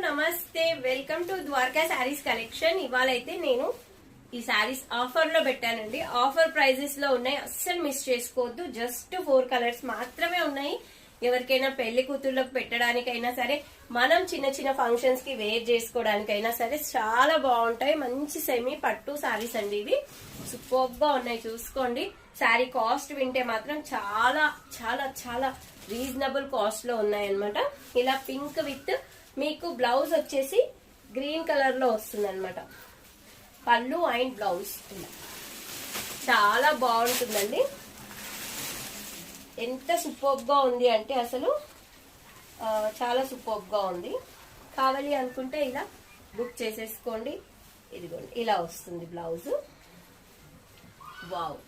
నమస్తే, welcome to Dwaraka saris collection. ఇవాళ అయితే నేను ఈ శారీస్ ఆఫర్ లో పెట్టానండి. ఆఫర్ ప్రైజెస్ లో ఉన్నాయి, అస్సలు మిస్ చేసుకోవద్దు. జస్ట్ 4 కలర్స్ మాత్రమే ఉన్నాయి. ఎవరికైనా పెళ్లి కూతుర్లకు పెట్టడానికైనా సరే, మనం చిన్న చిన్న ఫంక్షన్స్ కి వేర్ చేసుకోవడానికైనా సరే చాలా బాగుంటాయి. మంచి సెమీ పట్టు శారీస్ అండి. ఇవి సూపర్ గా ఉన్నాయి, చూసుకోండి. శారీ కాస్ట్ వింటే మాత్రం చాలా చాలా చాలా రీజనబుల్ కాస్ట్ లో ఉన్నాయన్నమాట. ఇలా పింక్ విత్ మీకు బ్లౌజ్ వచ్చేసి గ్రీన్ కలర్ లో వస్తుంది అనమాట. పళ్ళు అండ్ బ్లౌజ్ చాలా బాగుంటుందండి. ఎంత సూపర్ గా ఉంది అంటే అసలు చాలా సూపర్ గా ఉంది. కావాలి అనుకుంటే ఇలా బుక్ చేసేసుకోండి. ఇదిగోండి, ఇలా వస్తుంది బ్లౌజ్. వావ్,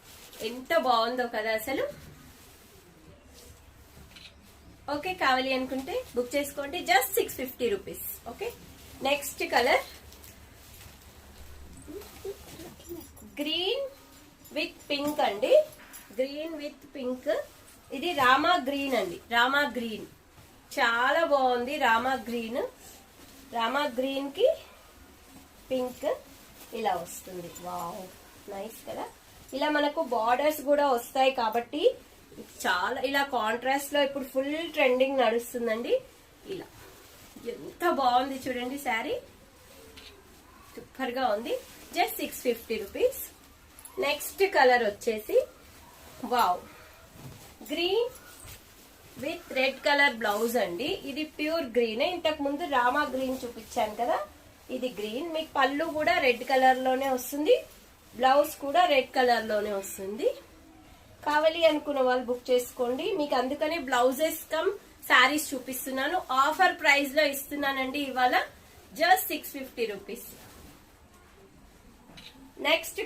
ఎంత బాగుందో కదా అసలు. ఓకే, కావాలి అనుకుంటే బుక్ చేసుకోండి. Just 650 rupees. Okay, next colour green with pink అండి. Green with pink. ఇది రామా గ్రీన్ అండి. రామా గ్రీన్ చాలా బాగుంది. రామా గ్రీన్, రామా గ్రీన్ కి పింక్ ఇలా వస్తుంది. వావ్, నైస్ కదా. ఇలా మనకు బార్డర్స్ కూడా వస్తాయి కాబట్టి చాలా ఇలా కాంట్రాస్ట్ లో ఇప్పుడు ఫుల్ ట్రెండింగ్ నడుస్తుందండి. ఇలా ఎంత బాగుంది చూడండి, శారీ సూపర్ గా ఉంది. Just 650 rupees. నెక్స్ట్ కలర్ వచ్చేసి wow, green with red colour blouse అండి. ఇది ప్యూర్ గ్రీన్. ఇంతకు ముందు రామా గ్రీన్ చూపించాను కదా, ఇది గ్రీన్. మీకు పళ్ళు కూడా రెడ్ కలర్ లోనే వస్తుంది, బ్లౌజ్ కూడా రెడ్ కలర్ లోనే వస్తుంది. కావాలి అనుకున్న వాళ్ళు బుక్ చేసుకోండి. మీకు అందుకనే బ్లౌజెస్ కమ్ శారీస్ చూపిస్తున్నాను. ఆఫర్ ప్రైస్ లో ఇస్తున్నానండి ఇవాళ. Just 650 rupees. నెక్స్ట్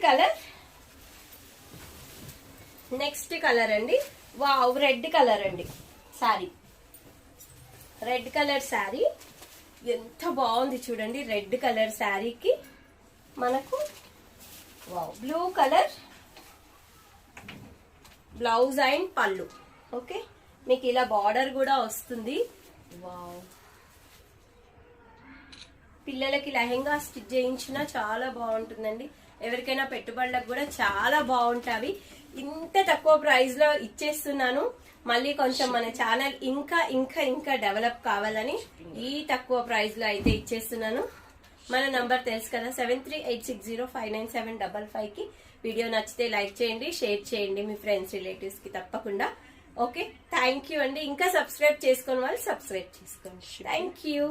కలర్ అండి. వావ్, రెడ్ కలర్ అండి శారీ. రెడ్ కలర్ శారీ ఎంత బాగుంది చూడండి. రెడ్ కలర్ శారీకి మనకు wow blue colour blouse and పళ్ళు. ఓకే, మీకు ఇలా బార్డర్ కూడా వస్తుంది. వావ్, పిల్లలకి లెహెంగా స్టిచ్ చేయించినా చాలా బాగుంటుందండి. ఎవరికైనా పెట్టుబడులకు కూడా చాలా బాగుంటాయి. ఇంత తక్కువ ప్రైస్ లో ఇచ్చేస్తున్నాను. మళ్ళీ కొంచెం మన ఛానల్ ఇంకా ఇంకా ఇంకా డెవలప్ కావాలని ఈ తక్కువ ప్రైస్ లో అయితే ఇచ్చేస్తున్నాను. మన నంబర్ తెలుసు కదా, 7386059755 కి. వీడియో నచ్చితే లైక్ చేయండి, షేర్ చేయండి మీ ఫ్రెండ్స్ రిలేటివ్స్ కి తప్పకుండా. ఓకే, థ్యాంక్ యూ అండి. ఇంకా సబ్స్క్రైబ్ చేసుకుని వాళ్ళు సబ్స్క్రైబ్ చేసుకోండి. Thank you.